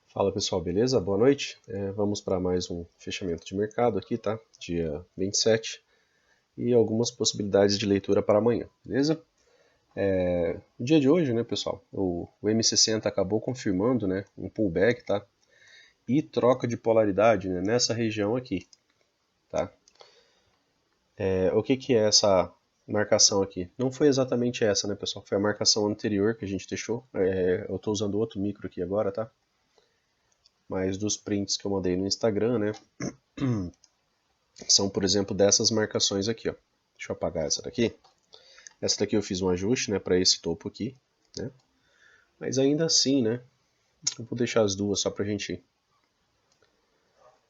Fala pessoal, beleza? Boa noite. Vamos para mais um fechamento de mercado aqui, tá? Dia 27 e algumas possibilidades de leitura para amanhã, beleza? No dia de hoje, né, pessoal, o M60 acabou confirmando, né, um pullback, tá? E troca de polaridade, né, nessa região aqui, tá? O que que é essa marcação aqui? Não foi exatamente essa, né, pessoal? Foi a marcação anterior que a gente deixou. Eu estou usando outro micro aqui agora, tá? Mas dos prints que eu mandei no Instagram, né? São, por exemplo, dessas marcações aqui, ó. Deixa eu apagar essa daqui. Essa daqui eu fiz um ajuste, né, para esse topo aqui, né? Mas ainda assim, né, eu vou deixar as duas só pra gente ir,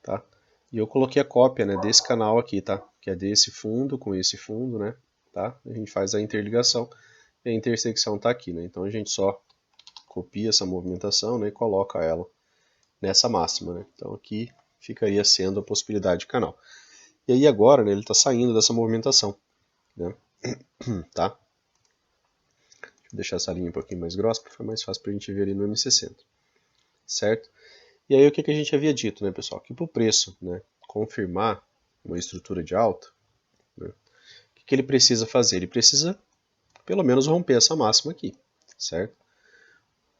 tá? E eu coloquei a cópia, né, desse canal aqui, tá? Que é desse fundo com esse fundo, né? Tá? A gente faz a interligação e a intersecção tá aqui, né? Então a gente só copia essa movimentação, né, e coloca ela nessa máxima, né? Então aqui ficaria sendo a possibilidade de canal. E aí agora, né, ele está saindo dessa movimentação, né? Tá? Deixa eu deixar essa linha um pouquinho mais grossa, porque foi mais fácil para a gente ver ali no M60, certo? E aí o que a gente havia dito, né, pessoal? Que para o preço, né, confirmar uma estrutura de alta, né, o que ele precisa fazer? Ele precisa, pelo menos, romper essa máxima aqui, certo?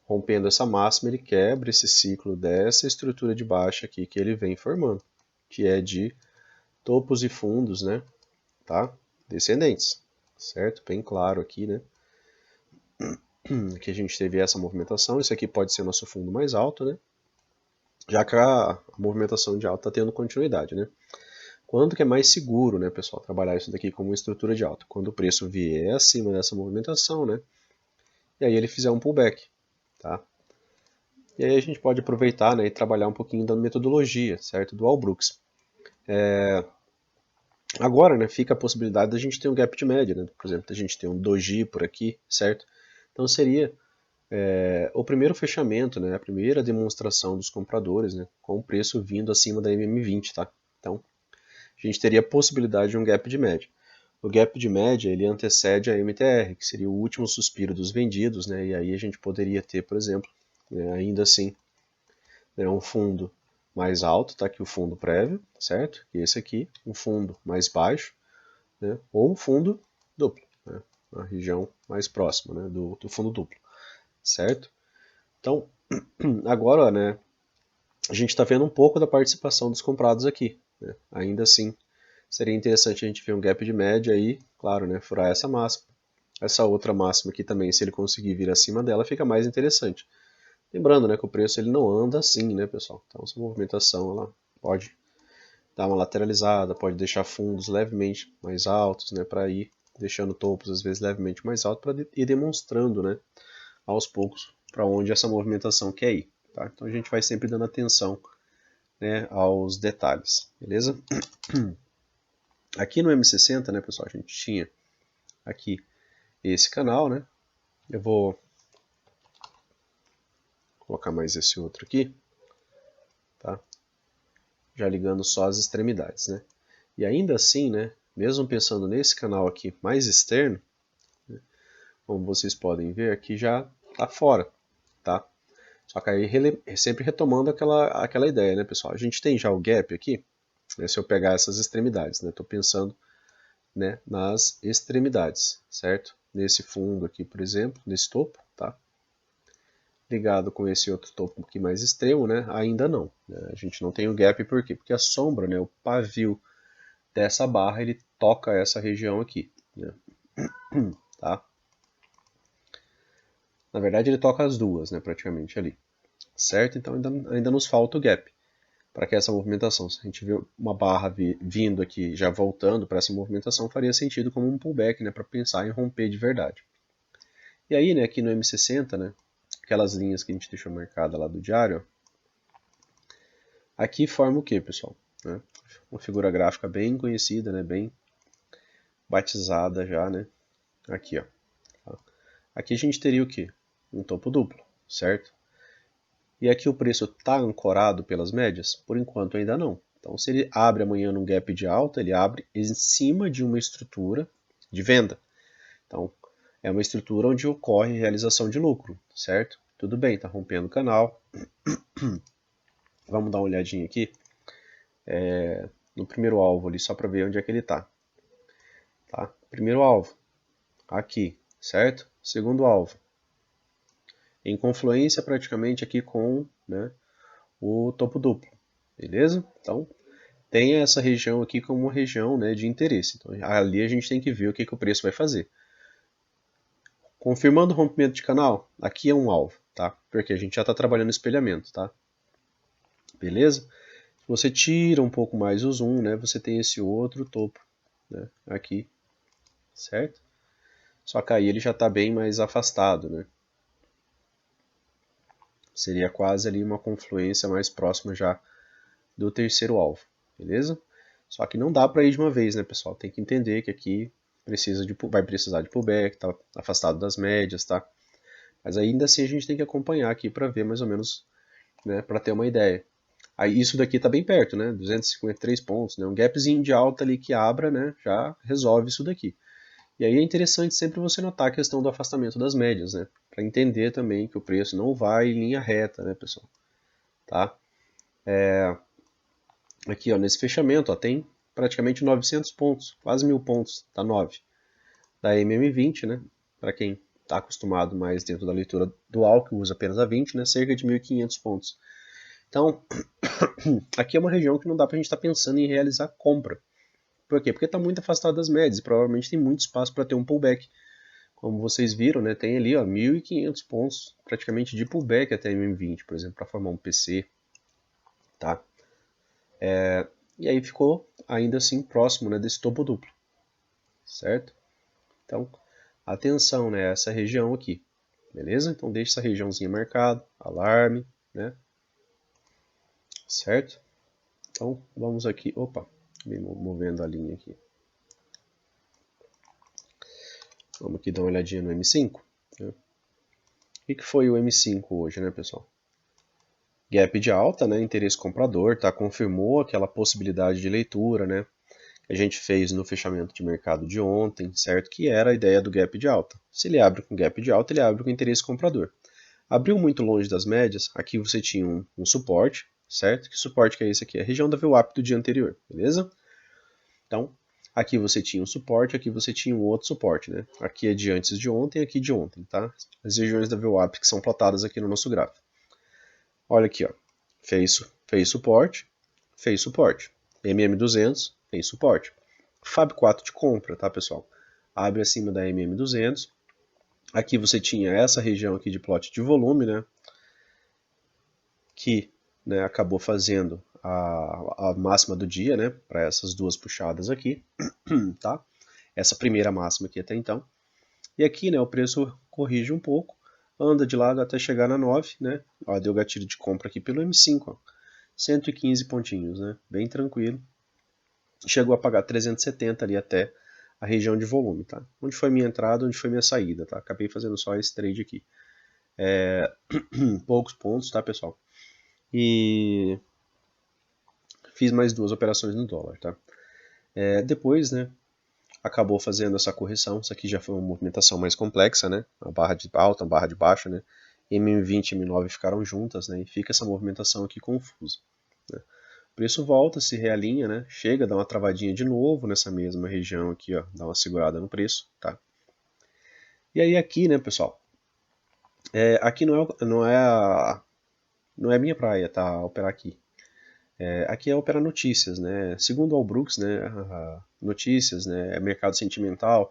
Rompendo essa máxima, ele quebra esse ciclo dessa estrutura de baixa aqui que ele vem formando, que é de topos e fundos, né, tá? Descendentes, certo? Bem claro aqui, né? Que a gente teve essa movimentação. Esse aqui pode ser nosso fundo mais alto, né? Já que a movimentação de alta está tendo continuidade, né? Quando que é mais seguro, né, pessoal, trabalhar isso daqui como uma estrutura de alta? Quando o preço vier acima dessa movimentação, né? E aí ele fizer um pullback, tá? E aí a gente pode aproveitar, né, e trabalhar um pouquinho da metodologia, certo? Do Allbrooks. Agora, né, fica a possibilidade da gente ter um gap de média, né? Por exemplo, a gente ter um doji por aqui, certo? Então seria o primeiro fechamento, né, a primeira demonstração dos compradores, né, com o preço vindo acima da MM20, tá? Então, a gente teria a possibilidade de um gap de média. O gap de média, ele antecede a MTR, que seria o último suspiro dos vendidos, né, e aí a gente poderia ter, por exemplo, né, ainda assim, né, um fundo mais alto, tá aqui o fundo prévio, certo? E esse aqui, um fundo mais baixo, né, ou um fundo duplo, né, a região mais próxima, né, do fundo duplo, certo? Então, agora, né, a gente está vendo um pouco da participação dos comprados aqui, né? Ainda assim, seria interessante a gente ver um gap de média aí, claro, né, furar essa máxima. Essa outra máxima aqui também, se ele conseguir vir acima dela, fica mais interessante. Lembrando, né, que o preço ele não anda assim, né, pessoal? Então essa movimentação ela pode dar uma lateralizada, pode deixar fundos levemente mais altos, né, para ir deixando topos às vezes levemente mais altos para ir demonstrando, né, aos poucos para onde essa movimentação quer ir. Tá? Então a gente vai sempre dando atenção, né, aos detalhes, beleza? Aqui no M60, né, pessoal, a gente tinha aqui esse canal, né? Eu vou colocar mais esse outro aqui, tá? Já ligando só as extremidades, né? E ainda assim, né, mesmo pensando nesse canal aqui mais externo, né, como vocês podem ver, aqui já está fora, tá? Só que aí sempre retomando aquela ideia, né, pessoal? A gente tem já o gap aqui, né, se eu pegar essas extremidades, né? Estou pensando, né, nas extremidades, certo? Nesse fundo aqui, por exemplo, nesse topo, tá? Ligado com esse outro topo aqui mais extremo, né? Ainda não. Né? A gente não tem o gap por quê? Porque a sombra, né, o pavio dessa barra, ele toca essa região aqui, né? Tá? Na verdade, ele toca as duas, né, praticamente ali, certo? Então ainda nos falta o gap para que essa movimentação, se a gente vê uma barra vindo aqui, já voltando para essa movimentação, faria sentido como um pullback, né, para pensar em romper de verdade. E aí, né, aqui no M60, né, aquelas linhas que a gente deixou marcada lá do diário, aqui forma o que, pessoal? Né? Uma figura gráfica bem conhecida, né, bem batizada já, né? Aqui, ó. Aqui a gente teria o que? Um topo duplo, certo? E aqui o preço está ancorado pelas médias? Por enquanto ainda não. Então, se ele abre amanhã num gap de alta, ele abre em cima de uma estrutura de venda. Então, é uma estrutura onde ocorre realização de lucro, certo? tudo bem, está rompendo o canal. Vamos dar uma olhadinha aqui no primeiro alvo ali, só para ver onde é que ele está. Tá? Primeiro alvo, aqui, certo? Segundo alvo, em confluência praticamente aqui com, né, o topo duplo, beleza? Então, tem essa região aqui como uma região, né, de interesse. Então, ali a gente tem que ver o que, que o preço vai fazer. Confirmando o rompimento de canal, aqui é um alvo, tá? Porque a gente já está trabalhando espelhamento, tá? Beleza? Se você tira um pouco mais o zoom, né, você tem esse outro topo, né, aqui, certo? Só que aí ele já está bem mais afastado, né? Seria quase ali uma confluência mais próxima já do terceiro alvo, beleza? Só que não dá para ir de uma vez, né, pessoal? Tem que entender que aqui vai precisar de pullback, tá afastado das médias, tá? Mas ainda assim a gente tem que acompanhar aqui para ver mais ou menos, né, para ter uma ideia. Aí isso daqui está bem perto, né? 253 pontos, né? Um gapzinho de alta ali que abra, né? Já resolve isso daqui. E aí é interessante sempre você notar a questão do afastamento das médias, né? Para entender também que o preço não vai em linha reta, né, pessoal? Tá? Aqui, ó, nesse fechamento, ó, tem praticamente 900 pontos, quase 1000 pontos, tá 9. Da MM20, né? Para quem está acostumado mais dentro da leitura dual, que usa apenas a 20, né? Cerca de 1500 pontos. Então, aqui é uma região que não dá para a gente estar pensando em realizar compra. Por quê? Porque está muito afastado das médias e provavelmente tem muito espaço para ter um pullback. Como vocês viram, né, tem ali ó, 1.500 pontos praticamente de pullback até MM20, por exemplo, para formar um PC. Tá? E aí ficou ainda assim próximo, né, desse topo duplo. Certo? Então, atenção, né, essa região aqui. Beleza? Então deixa essa regiãozinha marcada, alarme, né? Certo? Então vamos aqui, opa, me movendo a linha aqui. Vamos aqui dar uma olhadinha no M5. Né? O que foi o M5 hoje, né, pessoal? Gap de alta, né, interesse comprador, tá? Confirmou aquela possibilidade de leitura, né? Que a gente fez no fechamento de mercado de ontem, certo? Que era a ideia do gap de alta. Se ele abre com gap de alta, ele abre com interesse comprador. Abriu muito longe das médias, aqui você tinha um suporte, certo? Que suporte que é esse aqui? É a região da VWAP do dia anterior, beleza? Então, aqui você tinha um suporte, aqui você tinha um outro suporte, né? Aqui é de antes de ontem, aqui de ontem, tá? As regiões da VWAP que são plotadas aqui no nosso gráfico. Olha aqui, ó. Fez suporte, fez suporte. MM200, fez suporte. Fab 4 de compra, tá, pessoal? Abre acima da MM200. Aqui você tinha essa região aqui de plot de volume, né? Que, né, acabou fazendo a máxima do dia, né? Para essas duas puxadas aqui, tá? Essa primeira máxima aqui até então. E aqui, né, o preço corrige um pouco, anda de lado até chegar na 9, né? Ó, deu gatilho de compra aqui pelo M5, ó. 115 pontinhos, né? Bem tranquilo. Chegou a pagar 370 ali até a região de volume, tá? Onde foi minha entrada, onde foi minha saída, tá? Acabei fazendo só esse trade aqui. Poucos pontos, tá, pessoal? E fiz mais duas operações no dólar, tá? Depois, né, acabou fazendo essa correção. Isso aqui já foi uma movimentação mais complexa, né? A barra de alta, a barra de baixa, né? MM20 e M9 ficaram juntas, né? E fica essa movimentação aqui confusa. Né? O preço volta, se realinha, né? Chega, dá uma travadinha de novo nessa mesma região aqui, ó. Dá uma segurada no preço, tá? E aí aqui, né, pessoal? Aqui não é a minha praia, tá? Operar aqui. Aqui é operar notícias, né? Segundo o Albrooks, né? Notícias, né? Mercado sentimental.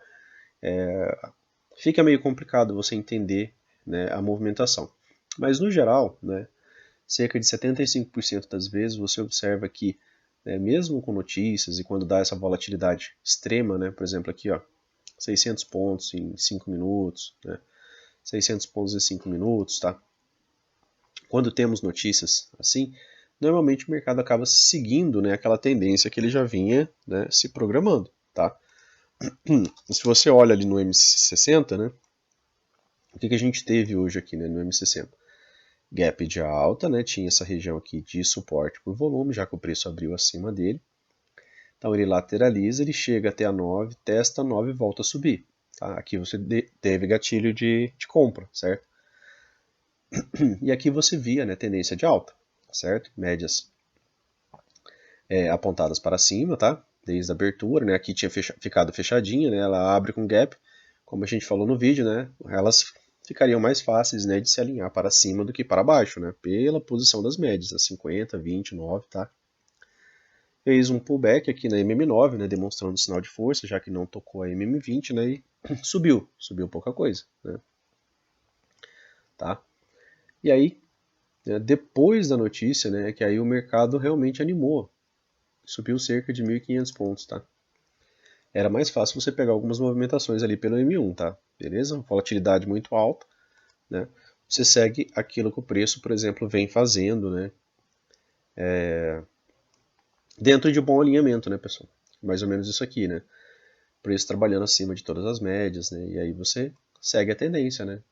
Fica meio complicado você entender, né, a movimentação. Mas no geral, né, cerca de 75% das vezes você observa que, né, mesmo com notícias e quando dá essa volatilidade extrema, né, por exemplo aqui, ó, 600 pontos em 5 minutos, né, 600 pontos em 5 minutos, tá? Quando temos notícias assim, normalmente o mercado acaba seguindo, né, aquela tendência que ele já vinha, né, se programando, tá? Se você olha ali no MC60, né, o que a gente teve hoje aqui, né, no M60? Gap de alta, né, tinha essa região aqui de suporte por volume, já que o preço abriu acima dele. Então ele lateraliza, ele chega até a 9, testa a 9 e volta a subir. Tá? Aqui você teve gatilho de compra, certo? E aqui você via, né, tendência de alta, certo? Médias apontadas para cima, tá? Desde a abertura, né? Aqui tinha ficado fechadinha, né? Ela abre com gap, como a gente falou no vídeo, né? Elas ficariam mais fáceis, né, de se alinhar para cima do que para baixo, né? Pela posição das médias, a 50, 20, 9, tá? Fez um pullback aqui na MM9, né, demonstrando sinal de força, já que não tocou a MM20, né, e subiu pouca coisa, né, tá? E aí, né, depois da notícia, né, que aí o mercado realmente animou, subiu cerca de 1.500 pontos, tá? Era mais fácil você pegar algumas movimentações ali pelo M1, tá? Beleza? Volatilidade muito alta, né? Você segue aquilo que o preço, por exemplo, vem fazendo, né? Dentro de bom alinhamento, né, pessoal? Mais ou menos isso aqui, né? Preço trabalhando acima de todas as médias, né? E aí você segue a tendência, né?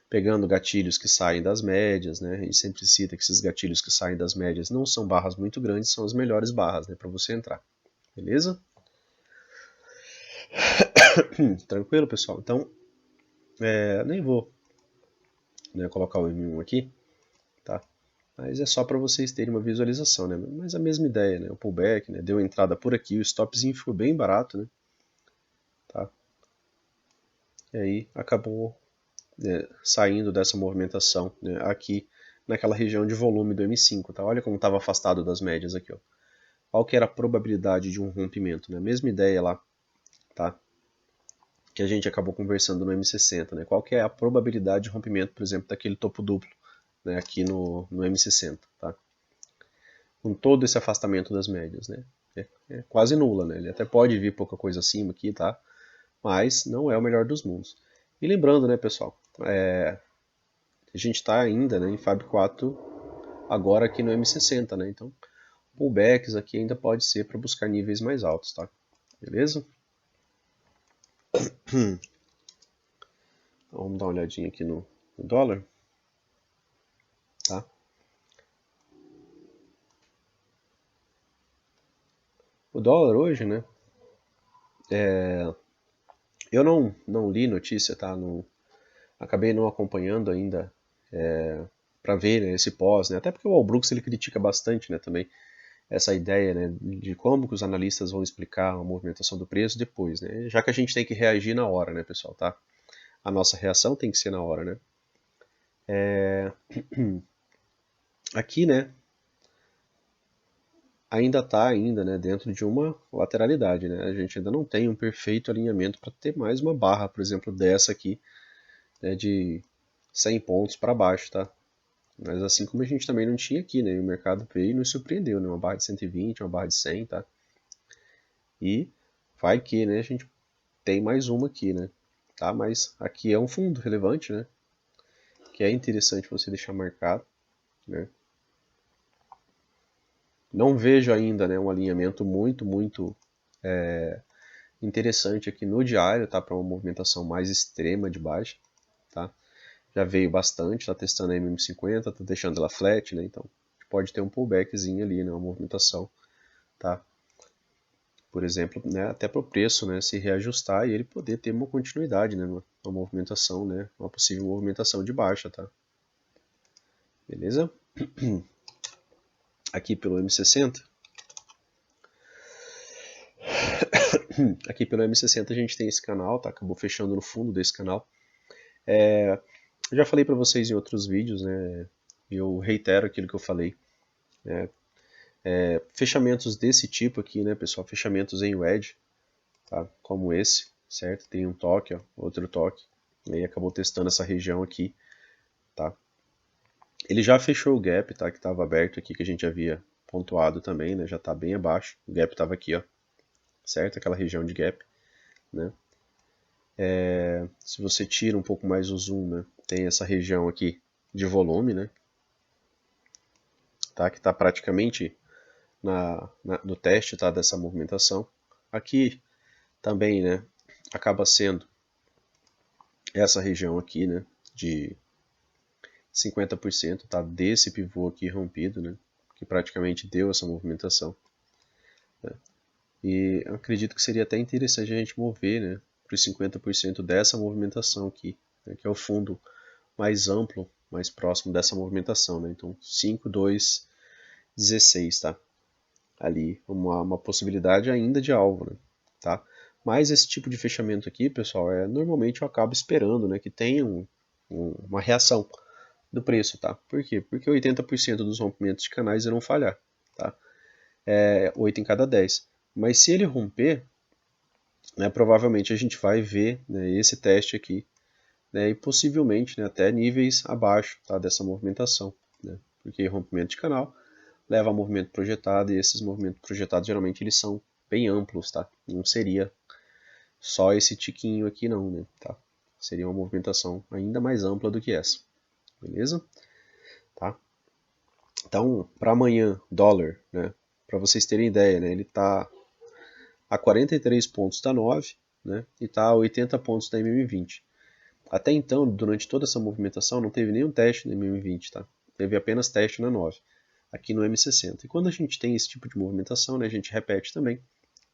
Pegando gatilhos que saem das médias, né? A gente sempre cita que esses gatilhos que saem das médias não são barras muito grandes, são as melhores barras, né, para você entrar. Beleza? Tranquilo, pessoal? Então, nem vou, né, colocar o M1 aqui, tá? Mas é só para vocês terem uma visualização, né? Mas a mesma ideia, né? O pullback, né? Deu entrada por aqui, o stopzinho ficou bem barato, né? Tá? E aí acabou, né, saindo dessa movimentação, né, aqui naquela região de volume do M5, tá? Olha como estava afastado das médias aqui, ó. Qual que era a probabilidade de um rompimento, né? Mesma ideia lá, tá? Que a gente acabou conversando no M60, né? Qual que é a probabilidade de rompimento, por exemplo, daquele topo duplo, né? Aqui no M60, tá? Com todo esse afastamento das médias, né? É quase nula, né? Ele até pode vir pouca coisa acima aqui, tá? Mas não é o melhor dos mundos. E lembrando, né, pessoal, a gente está ainda, né, em Fab 4 agora aqui no M60, né? Então, pullbacks aqui ainda pode ser para buscar níveis mais altos, tá? Beleza? Então, vamos dar uma olhadinha aqui no dólar, tá? O dólar hoje, né? Eu não li notícia, tá? Não, acabei não acompanhando ainda para ver, né, esse pós, né? Até porque o Al Brooks ele critica bastante, né, também essa ideia, né, de como que os analistas vão explicar a movimentação do preço depois, né? Já que a gente tem que reagir na hora, né, pessoal, tá? A nossa reação tem que ser na hora, né? Aqui, né, ainda está ainda, né, dentro de uma lateralidade, né? A gente ainda não tem um perfeito alinhamento para ter mais uma barra, por exemplo, dessa aqui, né, de 100 pontos para baixo, tá? Mas assim como a gente também não tinha aqui, né? O mercado veio e nos surpreendeu, né? Uma barra de 120, uma barra de 100, tá? E vai que, né, a gente tem mais uma aqui, né? Tá? Mas aqui é um fundo relevante, né? Que é interessante você deixar marcado, né? Não vejo ainda, né, um alinhamento muito interessante aqui no diário, tá? Para uma movimentação mais extrema de baixa, tá? Já veio bastante, tá testando a MM50, tá deixando ela flat, né? Então pode ter um pullbackzinho ali, né? Uma movimentação, tá? Por exemplo, né, até para o preço, né, se reajustar e ele poder ter uma continuidade, né, uma movimentação, né, uma possível movimentação de baixa, tá? Beleza? Aqui pelo M60, aqui pelo M60 a gente tem esse canal, tá? Acabou fechando no fundo desse canal. Eu já falei para vocês em outros vídeos, né? Eu reitero aquilo que eu falei. Fechamentos desse tipo aqui, né, pessoal? Fechamentos em wedge, tá? Como esse, certo? Tem um toque, ó, outro toque. E aí acabou testando essa região aqui, tá? Ele já fechou o gap, tá? Que estava aberto aqui, que a gente havia pontuado também, né? Já está bem abaixo. O gap estava aqui, ó, certo? Aquela região de gap, né? Se você tira um pouco mais o zoom, né? Tem essa região aqui de volume, né? Tá? Que está praticamente no teste, tá? Dessa movimentação. Aqui também, né? Acaba sendo essa região aqui, né? De 50%, tá? Desse pivô aqui rompido, né? Que praticamente deu essa movimentação. E eu acredito que seria até interessante a gente mover, né, para os 50% dessa movimentação aqui, né, que é o fundo mais amplo, mais próximo dessa movimentação, né? Então 5, 2, 16, tá? Ali uma possibilidade ainda de alvo, né? Tá? Mas esse tipo de fechamento aqui, pessoal, normalmente eu acabo esperando, né, que tenha uma reação do preço, tá? Por quê? Porque 80% dos rompimentos de canais irão falhar, tá? 8 em cada 10. Mas se ele romper, né, provavelmente a gente vai ver, né, esse teste aqui, né, e possivelmente, né, até níveis abaixo, tá, dessa movimentação, né? Porque rompimento de canal leva a movimento projetado, e esses movimentos projetados geralmente eles são bem amplos, tá? Não seria só esse tiquinho aqui não, né? Tá? Seria uma movimentação ainda mais ampla do que essa, beleza? Tá? Então, para amanhã, dólar, né? Para vocês terem ideia, né? Ele está a 43 pontos da 9, né? E está a 80 pontos da MM20. Até então, durante toda essa movimentação, não teve nenhum teste na MM20, tá? Teve apenas teste na 9, aqui no M60. E quando a gente tem esse tipo de movimentação, né, a gente repete também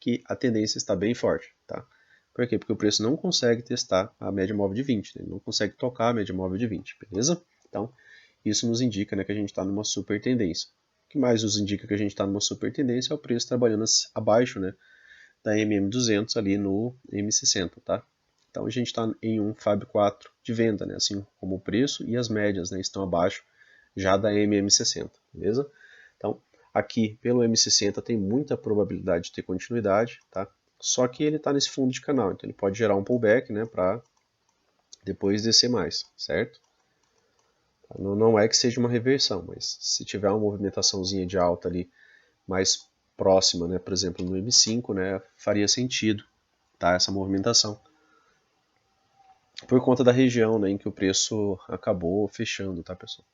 que a tendência está bem forte, tá? Por quê? Porque o preço não consegue testar a média móvel de 20, né? Ele não consegue tocar a média móvel de 20, beleza? Então, isso nos indica, né, que a gente está numa super tendência. O que mais nos indica que a gente está numa super tendência é o preço trabalhando abaixo, né, da MM200 ali no M60, tá? Então a gente está em um Fab 4 de venda, né, assim como o preço e as médias, né, estão abaixo já da MM60, beleza? Então, aqui pelo M60 tem muita probabilidade de ter continuidade, tá? Só que ele está nesse fundo de canal, então ele pode gerar um pullback, né, para depois descer mais, certo? Não é que seja uma reversão, mas se tiver uma movimentaçãozinha de alta ali mais próxima, né, por exemplo no M5, né, faria sentido, tá, essa movimentação. Por conta da região, né, em que o preço acabou fechando, tá, pessoal?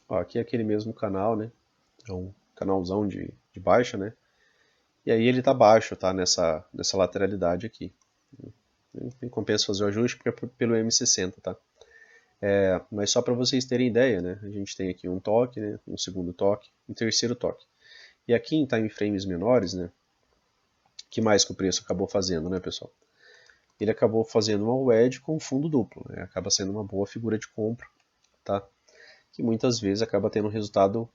Ó, aqui é aquele mesmo canal, né, é um canalzão de baixa, né, e aí ele tá baixo, tá, nessa lateralidade aqui. Não compensa fazer o ajuste porque é pelo M60, tá? Mas só para vocês terem ideia, né? A gente tem aqui um toque, né? Um segundo toque, um terceiro toque. E aqui em time frames menores, né? Que mais que o preço acabou fazendo, né, pessoal? Ele acabou fazendo uma wedge com fundo duplo, né? Acaba sendo uma boa figura de compra, tá? Que muitas vezes acaba tendo um resultado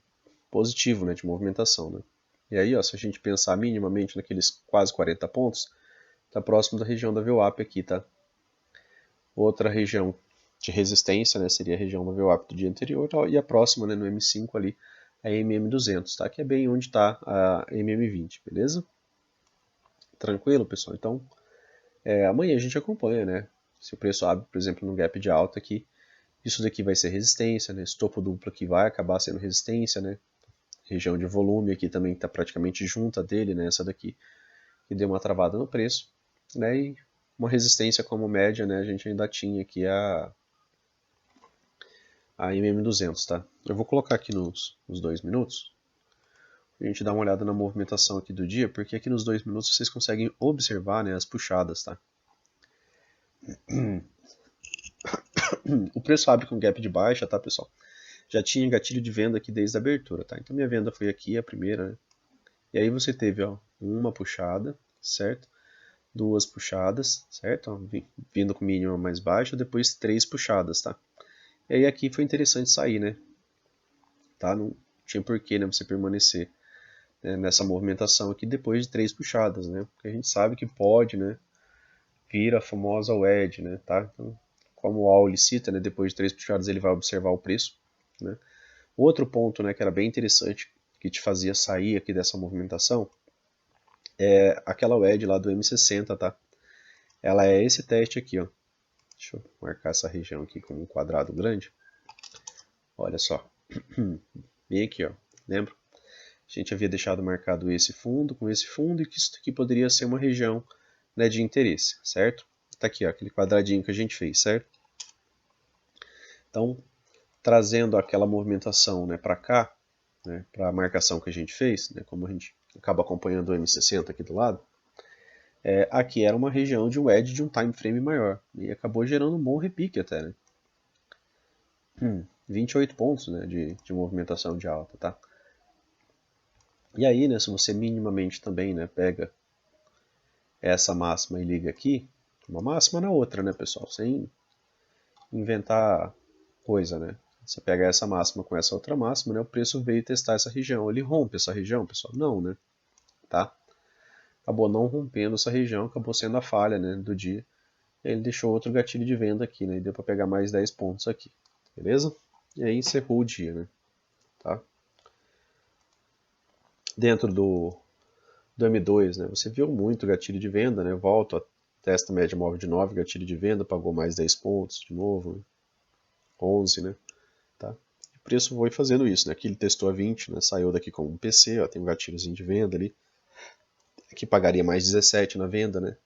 positivo, né? De movimentação, né? E aí, ó, se a gente pensar minimamente naqueles quase 40 pontos, tá próximo da região da VWAP aqui, tá? Outra região de resistência, né, seria a região do VWAP do dia anterior, e a próxima, né, no M5 ali, é a MM200, tá? Que é bem onde está a MM20, beleza? Tranquilo, pessoal? Então, amanhã a gente acompanha, né? Se o preço abre, por exemplo, no gap de alta aqui, isso daqui vai ser resistência, né? Esse topo duplo aqui vai acabar sendo resistência, né? Região de volume aqui também está praticamente junta dele, né? Essa daqui que deu uma travada no preço, né? E uma resistência como média, né? A gente ainda tinha aqui a MM200, tá? Eu vou colocar aqui nos 2 minutos, a gente dá uma olhada na movimentação aqui do dia, porque aqui nos 2 minutos vocês conseguem observar, né, as puxadas, tá? O preço abre com gap de baixa, tá, pessoal? Já tinha gatilho de venda aqui desde a abertura, tá? Então minha venda foi aqui, a primeira, né? E aí você teve, ó, uma puxada, certo? Duas puxadas, certo? Ó, vindo com mínima mais baixa, depois 3 puxadas, tá? E aí aqui foi interessante sair, né? Tá? Não tinha porquê, né, você permanecer, né, nessa movimentação aqui depois de 3 puxadas, né? Porque a gente sabe que pode, né, vir a famosa wedge, né, tá? Então, como o Auli cita, né, depois de 3 puxadas ele vai observar o preço, né? Outro ponto, né, que era bem interessante, que te fazia sair aqui dessa movimentação, é aquela wedge lá do M60, tá? Ela é esse teste aqui, ó. Deixa eu marcar essa região aqui com um quadrado grande. Olha só. Bem aqui, ó. Lembra? A gente havia deixado marcado esse fundo com esse fundo e que isso aqui poderia ser uma região, né, de interesse, certo? Tá aqui, ó, aquele quadradinho que a gente fez, certo? Então, trazendo aquela movimentação, né, para cá, né, para a marcação que a gente fez, né, como a gente acaba acompanhando o M60 aqui do lado, aqui era uma região de wedge de um time frame maior e acabou gerando um bom repique até, né? 28 pontos, né, de movimentação de alta, tá? E aí, né, se você minimamente também, né, pega essa máxima e liga aqui, uma máxima na outra, né, pessoal? Sem inventar coisa, né? Você pega essa máxima com essa outra máxima, né? O preço veio testar essa região. Ele rompe essa região, pessoal? Não, né? Tá? Acabou não rompendo essa região, acabou sendo a falha, né, do dia. E ele deixou outro gatilho de venda aqui, né? E deu para pegar mais 10 pontos aqui. Beleza? E aí encerrou o dia, né? Tá? Dentro do M2, né? Você viu muito gatilho de venda, né? Volta, testa média móvel de 9, gatilho de venda, pagou mais 10 pontos de novo, né? 11, né? Tá? O preço foi fazendo isso, né? Aqui ele testou a 20, né? Saiu daqui com um PC, ó, tem um gatilhozinho de venda ali. Aqui pagaria mais 17 na venda, né?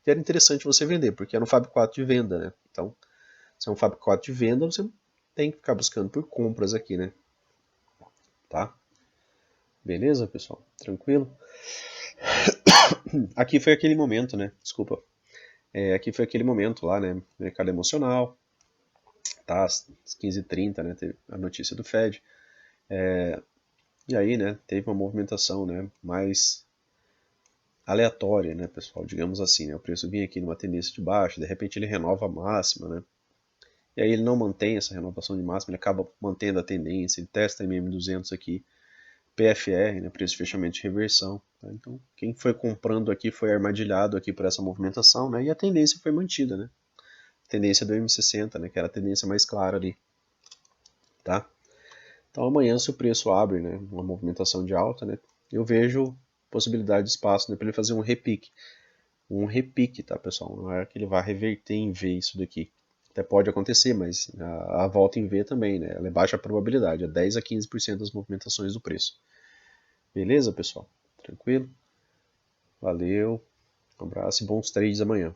E era interessante você vender, porque era um Fab 4 de venda, né? Então, se é um Fab 4 de venda, você tem que ficar buscando por compras aqui, né? Tá? Beleza, pessoal? Tranquilo? Aqui foi aquele momento, né? Desculpa. Aqui foi aquele momento lá, né? Mercado emocional. Tá? Às 15h30, né? Teve a notícia do Fed. E aí, né? Teve uma movimentação, né? Mais aleatória, né, pessoal? Digamos assim, né? O preço vinha aqui numa tendência de baixa, de repente ele renova a máxima, né? E aí ele não mantém essa renovação de máxima, ele acaba mantendo a tendência, ele testa MM200 aqui, PFR, né, preço de fechamento de reversão. Tá? Então, quem foi comprando aqui foi armadilhado aqui por essa movimentação, né, e a tendência foi mantida, né? A tendência do M60, né, que era a tendência mais clara ali. Tá? Então amanhã, se o preço abre, né, uma movimentação de alta, né, eu vejo possibilidade de espaço, né, para ele fazer um repique. Um repique, tá, pessoal? Não é que ele vai reverter em V isso daqui. Até pode acontecer, mas a volta em V também, né? Ela é baixa probabilidade, é 10 a 15% das movimentações do preço. Beleza, pessoal? Tranquilo? Valeu, um abraço e bons trades amanhã.